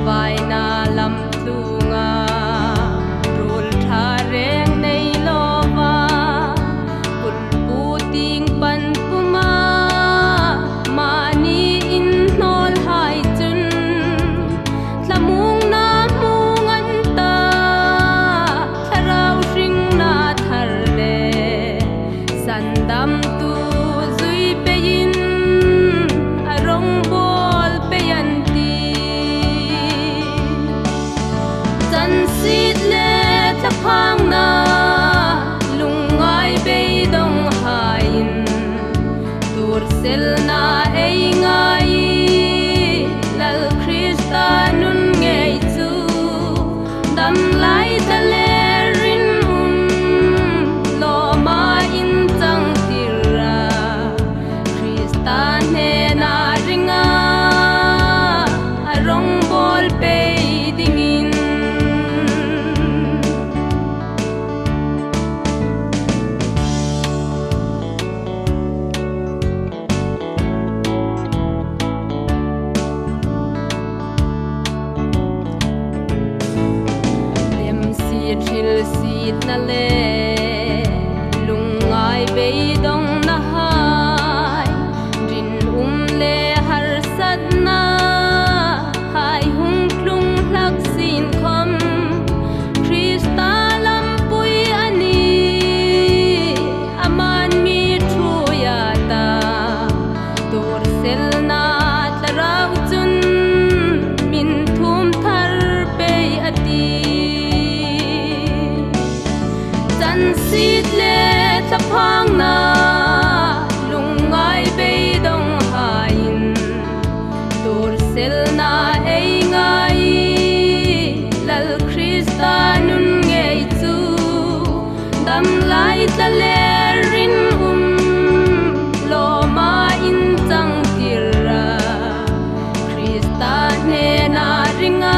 vai na lam tunga rul tha reng nei lova kun puting pan puma mani in nol hai chun tlamung na mungan ta tharau ring na thar le sandam tu zui pein arong bol peyanti chan sit le thaphang na lungai be dong hain tur sel na ei ngai lal krista nun ngei chu dam lai ta le rin lo ma in chang tira krista ne na ringa arong bol pe dingin thil sit na le lungai be dong na hai rin le har sat na hai hung klung lak sin khom krista lam pui ani aman mi thu ya ta tur sel na tarau chun min thum thar pe ati chan sit le thaphang na lungai be dong hain tur sel na ei ngai lal krista nun ngei chu dam lai ta le rin lo ma in chang tira krista ne na ringa